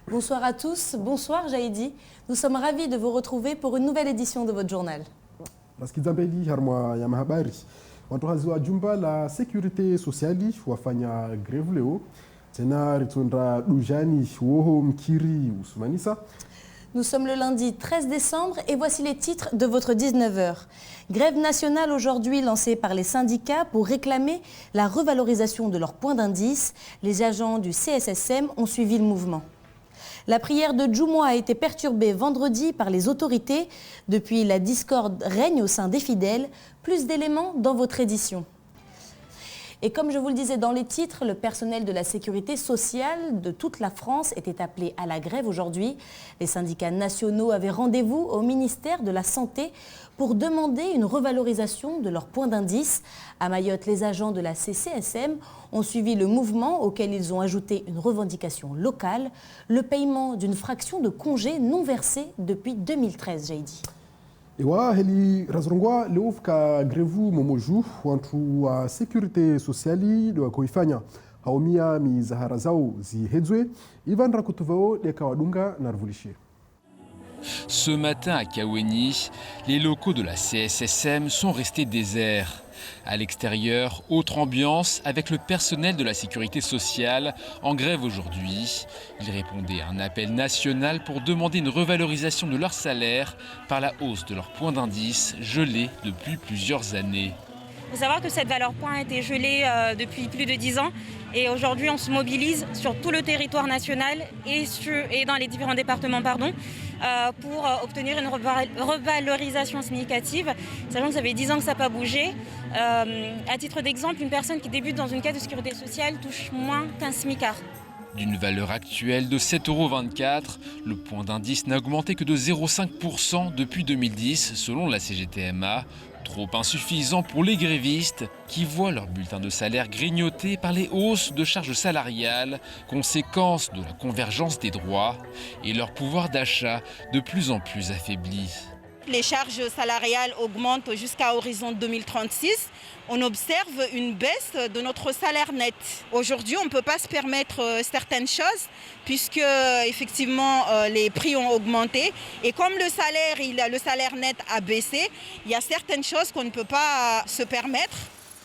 Bonsoir à tous, bonsoir Jaïdi. Nous sommes ravis de vous retrouver pour une nouvelle édition de votre journal. Jumba la sécurité sociale wafanya grève leo tena ritondra dujani woho mkiri usumanisa. Nous sommes le lundi 13 décembre et voici les titres de votre 19h. Grève nationale aujourd'hui lancée par les syndicats pour réclamer la revalorisation de leur point d'indice. Les agents du CSSM ont suivi le mouvement. La prière de Djoumoua a été perturbée vendredi par les autorités. Depuis, la discorde règne au sein des fidèles. Plus d'éléments dans votre édition. Et comme je vous le disais dans les titres, le personnel de la sécurité sociale de toute la France était appelé à la grève aujourd'hui. Les syndicats nationaux avaient rendez-vous au ministère de la Santé pour demander une revalorisation de leur point d'indice. À Mayotte, les agents de la CCSM ont suivi le mouvement auquel ils ont ajouté une revendication locale, le paiement d'une fraction de congés non versés depuis 2013, j'ai dit. Ewa heli razrongwa leo fika grevu momoju wantu wa sécurité sociale do koifanya haumia mizahara zao zihedzwe Ivan Rakutuvao deka wadunga na revulishie. Ce matin à Kaweni, les locaux de la CSSM sont restés déserts. À l'extérieur, autre ambiance avec le personnel de la sécurité sociale en grève aujourd'hui. Ils répondaient à un appel national pour demander une revalorisation de leur salaire par la hausse de leur point d'indice gelé depuis plusieurs années. Il faut savoir que cette valeur point a été gelée depuis plus de 10 ans et aujourd'hui on se mobilise sur tout le territoire national et dans les différents départements pour obtenir une revalorisation significative, sachant que ça fait 10 ans que ça n'a pas bougé. À titre d'exemple, une personne qui débute dans une caisse de sécurité sociale touche moins qu'un SMICAR. D'une valeur actuelle de 7,24 €, le point d'indice n'a augmenté que de 0,5% depuis 2010 selon la CGTMA. Trop insuffisant pour les grévistes qui voient leur bulletin de salaire grignoté par les hausses de charges salariales, conséquence de la convergence des droits, et leur pouvoir d'achat de plus en plus affaibli. Les charges salariales augmentent jusqu'à horizon 2036. On observe une baisse de notre salaire net. Aujourd'hui, on ne peut pas se permettre certaines choses puisque effectivement les prix ont augmenté. Et comme le salaire net a baissé, il y a certaines choses qu'on ne peut pas se permettre.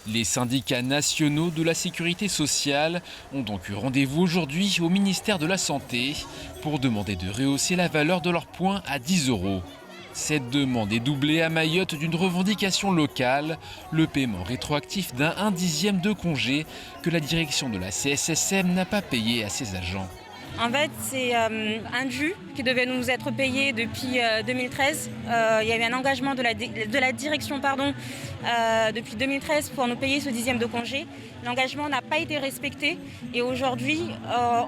Les syndicats nationaux de la sécurité sociale ont donc eu rendez-vous aujourd'hui au ministère de la Santé pour demander de rehausser la valeur de leur point à 10 €. Cette demande est doublée à Mayotte d'une revendication locale, le paiement rétroactif d'un 1/10 de congé que la direction de la CSSM n'a pas payé à ses agents. En fait, c'est un dû qui devait nous être payé depuis 2013. Il y avait un engagement de la direction depuis 2013 pour nous payer ce 10e de congé. L'engagement n'a pas été respecté et aujourd'hui,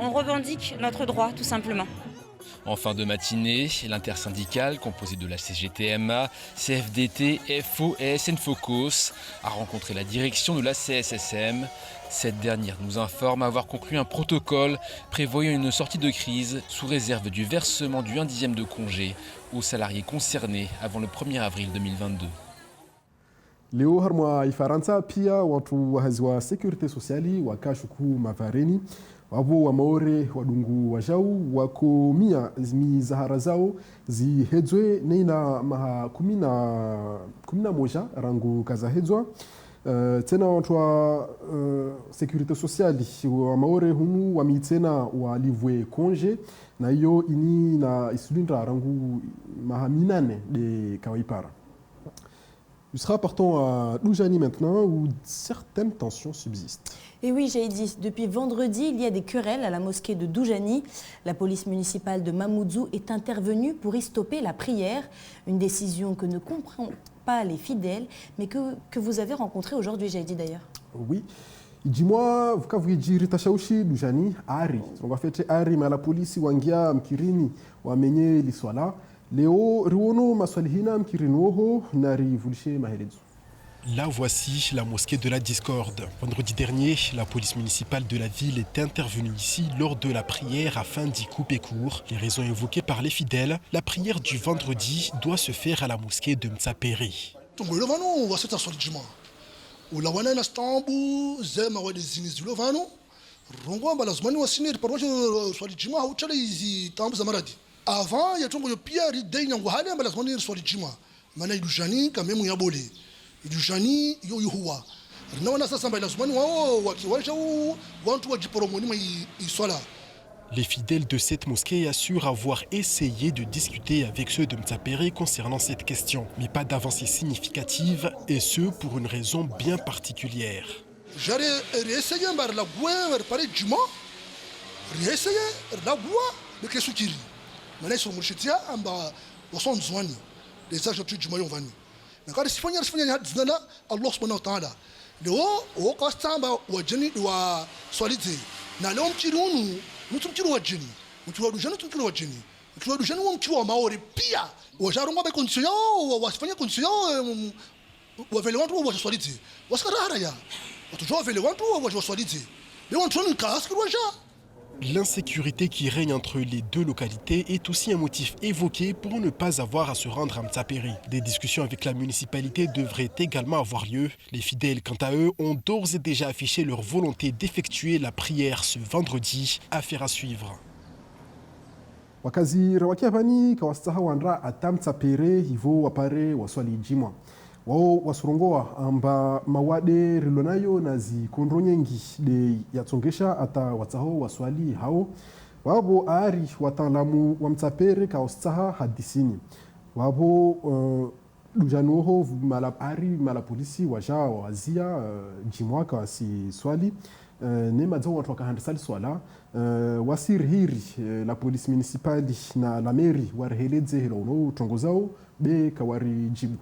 on revendique notre droit tout simplement. En fin de matinée, l'intersyndicale composée de la CGTMA, CFDT, FO et SNFOCOS a rencontré la direction de la CSSM. Cette dernière nous informe avoir conclu un protocole prévoyant une sortie de crise sous réserve du versement du 1/10 de congé aux salariés concernés avant le 1er avril 2022. Leo harmwa ifaransa pia watu wahazwa sécurité sociale wakashuku mavareni wabo wa maore wadungu wajau wakomia mizahara zao zihedzwe neina maha kumina moja rangu kazahedzwa tena watu wa sécurité sociale wa maore hunu wamitena walivwe konje na hiyo ini na isulindra rangu maha minane de kawaipara. Nous partons à Doujani maintenant où certaines tensions subsistent. Et oui, j'ai dit, depuis vendredi, il y a des querelles à la mosquée de Doujani. La police municipale de Mamoudzou est intervenue pour y stopper la prière. Une décision que ne comprennent pas les fidèles, mais que vous avez rencontré aujourd'hui, j'ai dit d'ailleurs. Oui. Dis-moi, vous dire Tachauchi Doujani, Ari. On va faire Ari, mais la police, Wangia, Mkirini, Wamenye, Liswala. Léo Ruono Maswalihina Mkirinoho Nari Vulche Maherezu. Là, voici la mosquée de la Discorde. Vendredi dernier, la police municipale de la ville est intervenue ici lors de la prière afin d'y couper court. Les raisons évoquées par les fidèles, la prière du vendredi doit se faire à la mosquée de Mtsaperi. ulawana na stambu zema wale zinizilo vano rongo amba lazimani wasiniri parwaje swali jima hauchale hizi tambu za maradi avant ya tongo yo pia ridei nyango hali amba lazimani swali jima maana idujani kamemu ya bole idujani yo yuhuwa rinawana sasa amba lazimani wao wakiwacha wantu wajiporomoni mwa iswala. Les fidèles de cette mosquée assurent avoir essayé de discuter avec ceux de Mtsapéré concernant cette question, mais pas d'avancée significative, et ce pour une raison bien particulière. J'ai essayé de la guerre par les jumeaux, j'ai essayé de la guerre de la soukiri. Maintenant, sur le marché, on s'en soigne. Les agents du jumeau vont venir. Mais quand ils font Allah subhanahu wa ta'ala. Le haut, quand on jeni wa solide. Na leo mchirunu mtu mchiru wa jeni mtu wa dujani mtu wa jeni mtu wa dujani wa mchiru wa maori pia wajaronga ba condition yao wasifanya condition yao wa vile watu wa swaliti waskara ya watu jo vile watu wa swaliti mais on tourne casque waja. L'insécurité qui règne entre les deux localités est aussi un motif évoqué pour ne pas avoir à se rendre à Mtsapéry. Des discussions avec la municipalité devraient également avoir lieu. Les fidèles, quant à eux, ont d'ores et déjà affiché leur volonté d'effectuer la prière ce vendredi. Affaire à suivre. Wakazi rawakiavani kawastaha wanra ata Mtsapéry hivyo wapare waswali jimwa wao wasurongoa amba mawade rilonayo na zikondro nyengi de yatsongesha ata watsaho waswali hao wabo ari wataalamu wa Mtsapéry kaostaha hadisini wabo dujanuho mala polisi waja wazia jimwa kasi swali ne madzo watu wakahandisali swala wasirhiri la police municipale na la mairie warheledze helo no tongozao be kawari jibu.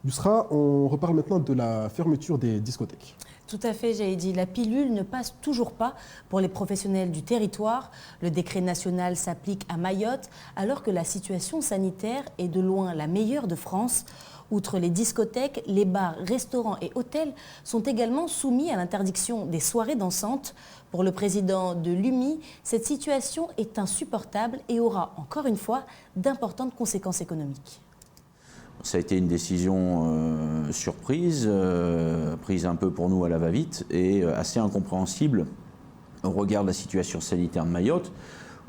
Yousra, on reparle maintenant de la fermeture des discothèques. Tout à fait, j'ai dit. La pilule ne passe toujours pas pour les professionnels du territoire. Le décret national s'applique à Mayotte alors que la situation sanitaire est de loin la meilleure de France. Outre les discothèques, les bars, restaurants et hôtels sont également soumis à l'interdiction des soirées dansantes. Pour le président de l'UMI, cette situation est insupportable et aura encore une fois d'importantes conséquences économiques. Ça a été une décision surprise, prise un peu pour nous à la va-vite et assez incompréhensible au regard de la situation sanitaire de Mayotte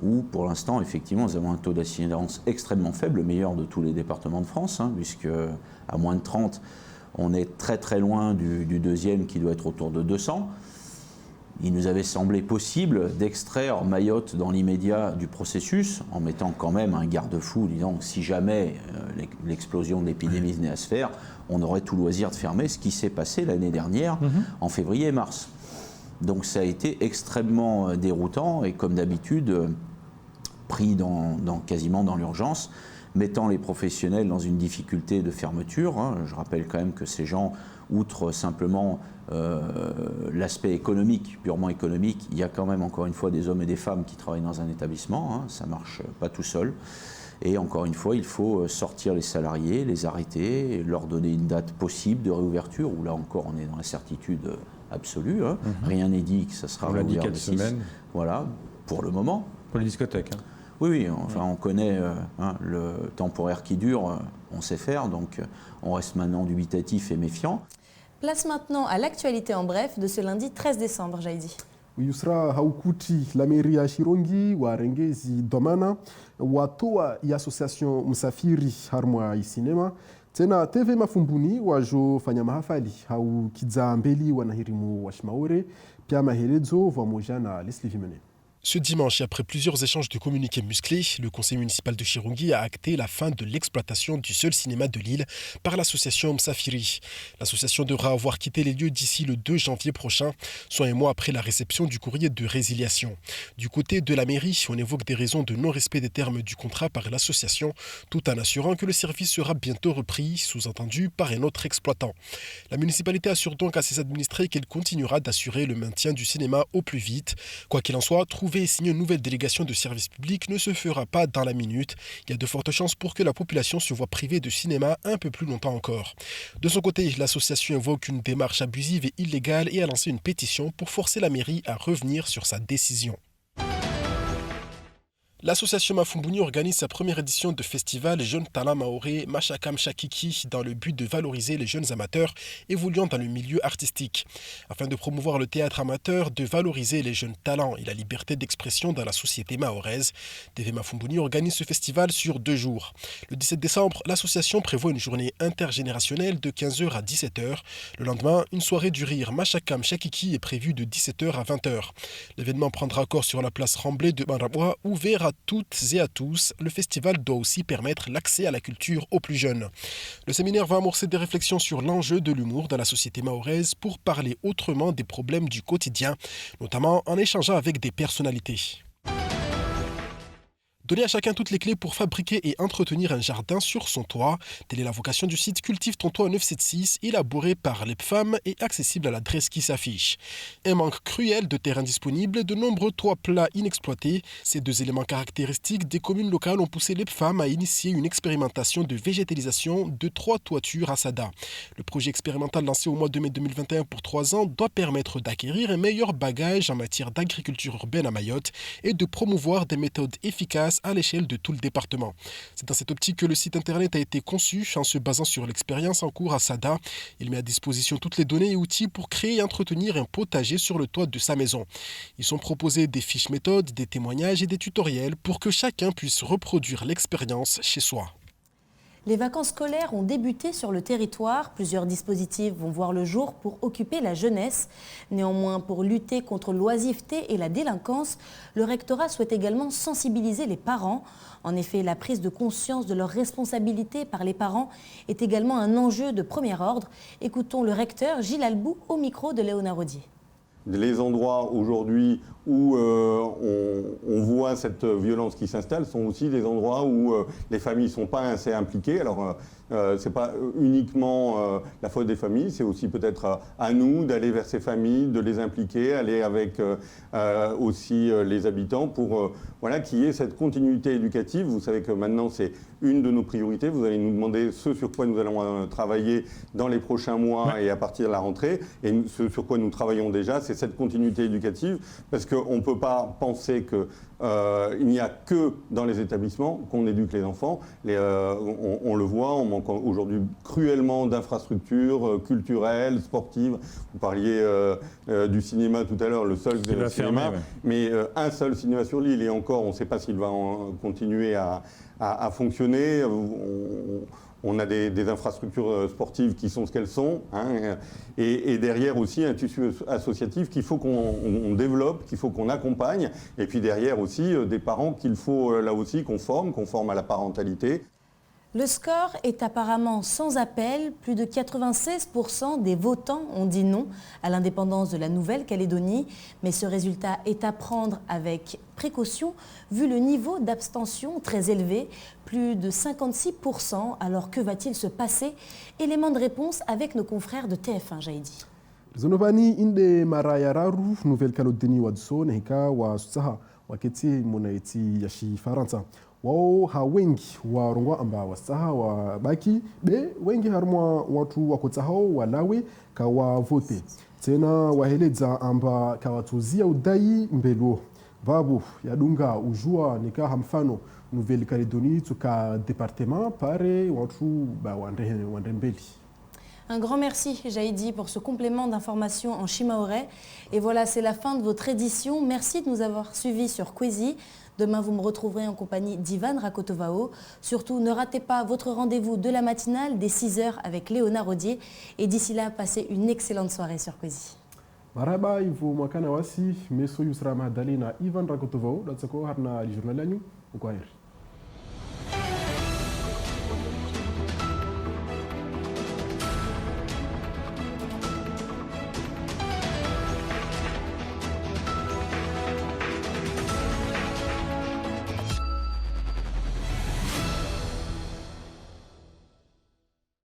où pour l'instant effectivement nous avons un taux d'incidence extrêmement faible, le meilleur de tous les départements de France, puisque à moins de 30 on est très très loin du deuxième qui doit être autour de 200. Il nous avait semblé possible d'extraire Mayotte dans l'immédiat du processus en mettant quand même un garde-fou, disant que si jamais l'explosion de l'épidémie venait à se faire, on aurait tout loisir de fermer, ce qui s'est passé l'année dernière en février et mars. Donc ça a été extrêmement déroutant et comme d'habitude pris quasiment dans l'urgence, mettant les professionnels dans une difficulté de fermeture. Je rappelle quand même que ces gens, outre simplement l'aspect économique, purement économique, il y a quand même encore une fois des hommes et des femmes qui travaillent dans un établissement, ça ne marche pas tout seul. Et encore une fois, il faut sortir les salariés, les arrêter, leur donner une date possible de réouverture, où là encore on est dans l'incertitude absolue. Rien n'est dit que ça sera réouvert le 6. Voilà, pour le moment. Pour les discothèques. Oui, enfin on connaît le temporaire qui dure, on sait faire, donc on reste maintenant dubitatif et méfiant. Place maintenant à l'actualité en bref de ce lundi 13 décembre, Jaidi. Yusra haukuti la mairie ya Chirongi warengezi domana watoa ya association Msafiri harmwa isinema tena TV mafumbuni wajo fanya mahafali hau kidza mbeli wanahirimu washmaore pia mahelezo vamoja na Leslie Vimene. Ce dimanche, après plusieurs échanges de communiqués musclés, le conseil municipal de Chirongi a acté la fin de l'exploitation du seul cinéma de l'île par l'association Msafiri. L'association devra avoir quitté les lieux d'ici le 2 janvier prochain, soit un mois après la réception du courrier de résiliation. Du côté de la mairie, on évoque des raisons de non-respect des termes du contrat par l'association, tout en assurant que le service sera bientôt repris, sous-entendu par un autre exploitant. La municipalité assure donc à ses administrés qu'elle continuera d'assurer le maintien du cinéma au plus vite. Quoi qu'il en soit, trouver et signer une nouvelle délégation de service public ne se fera pas dans la minute. Il y a de fortes chances pour que la population se voit privée de cinéma un peu plus longtemps encore. De son côté, l'association invoque une démarche abusive et illégale et a lancé une pétition pour forcer la mairie à revenir sur sa décision. L'association Mafumbuni organise sa première édition de festival Jeunes Talents Maoré Machakam Shakiki dans le but de valoriser les jeunes amateurs évoluant dans le milieu artistique. Afin de promouvoir le théâtre amateur, de valoriser les jeunes talents et la liberté d'expression dans la société mahoraise, TV Mafumbuni organise ce festival sur 2 jours. Le 17 décembre, l'association prévoit une journée intergénérationnelle de 15h à 17h. Le lendemain, une soirée du rire Machakam Shakiki est prévue de 17h à 20h. L'événement prendra corps sur la place Remblai de Banrabois, ouvert à toutes et à tous. Le festival doit aussi permettre l'accès à la culture aux plus jeunes. Le séminaire va amorcer des réflexions sur l'enjeu de l'humour dans la société mahoraise pour parler autrement des problèmes du quotidien, notamment en échangeant avec des personnalités. Donner à chacun toutes les clés pour fabriquer et entretenir un jardin sur son toit. Telle est la vocation du site Cultive ton toit 976, élaboré par les femmes et accessible à l'adresse qui s'affiche. Un manque cruel de terrain disponible, de nombreux toits plats inexploités. Ces 2 éléments caractéristiques des communes locales ont poussé les femmes à initier une expérimentation de végétalisation de 3 toitures à Sada. Le projet expérimental lancé au mois de mai 2021 pour 3 ans doit permettre d'acquérir un meilleur bagage en matière d'agriculture urbaine à Mayotte et de promouvoir des méthodes efficaces à l'échelle de tout le département. C'est dans cette optique que le site internet a été conçu en se basant sur l'expérience en cours à Sada. Il met à disposition toutes les données et outils pour créer et entretenir un potager sur le toit de sa maison. Ils sont proposés des fiches méthodes, des témoignages et des tutoriels pour que chacun puisse reproduire l'expérience chez soi. Les vacances scolaires ont débuté sur le territoire. Plusieurs dispositifs vont voir le jour pour occuper la jeunesse. Néanmoins, pour lutter contre l'oisiveté et la délinquance, le rectorat souhaite également sensibiliser les parents. En effet, la prise de conscience de leurs responsabilités par les parents est également un enjeu de premier ordre. Écoutons le recteur Gilles Albou au micro de Léonard Rodier. Les endroits aujourd'hui où on voit cette violence qui s'installe sont aussi des endroits où les familles ne sont pas assez impliquées. Alors, ce n'est pas uniquement la faute des familles, c'est aussi peut-être à nous d'aller vers ces familles, de les impliquer, aller avec aussi les habitants pour voilà, qu'il y ait cette continuité éducative. Vous savez que maintenant, c'est une de nos priorités. Vous allez nous demander ce sur quoi nous allons travailler dans les prochains mois et à partir de la rentrée. Et ce sur quoi nous travaillons déjà, c'est cette continuité éducative, parce qu'on ne peut pas penser qu'il n'y a que dans les établissements qu'on éduque les enfants. On le voit, on manque aujourd'hui cruellement d'infrastructures culturelles, sportives. Vous parliez du cinéma tout à l'heure, le seul cinéma, fermé, mais un seul cinéma sur l'île, et encore, on ne sait pas s'il va continuer à fonctionner. On a des infrastructures sportives qui sont ce qu'elles sont, hein, et derrière aussi un tissu associatif qu'il faut qu'on développe, qu'il faut qu'on accompagne, et puis derrière aussi des parents qu'il faut là aussi qu'on forme à la parentalité. Le score est apparemment sans appel. Plus de 96% des votants ont dit non à l'indépendance de la Nouvelle-Calédonie. Mais ce résultat est à prendre avec précaution vu le niveau d'abstention très élevé, plus de 56%. Alors que va-t-il se passer? Élément de réponse avec nos confrères de TF1, Jaïdi. Zonobani inde marayararu Nouvelle-Calédonie wadso nehika wa susaha waketi monaiti yashi Faransa. Wao wengi warongwa amba wasaha wa baki be wengi harmwa watu wakotsaho walawe kawa vote tena waheleza amba kawatuzia udai mbelo babu yadunga ujua nika mfano Nouvelle-Calédonie tuka département pare watu ba wande mbeli. Un grand merci, Jaïdi, pour ce complément d'information en shimaoré. Et voilà, c'est la fin de votre édition. Merci de nous avoir suivis sur Kwezi. Demain, vous me retrouverez en compagnie d'Ivan Rakotovao. Surtout, ne ratez pas votre rendez-vous de la matinale dès 6h avec Léonard Rodier. Et d'ici là, passez une excellente soirée sur Kwezi. Maraba, Ivo Makana Wasi, Meso Yusra Madalena, Ivan Rakotovao, Datsako Harna, le journal Lanyu, au Kwahir.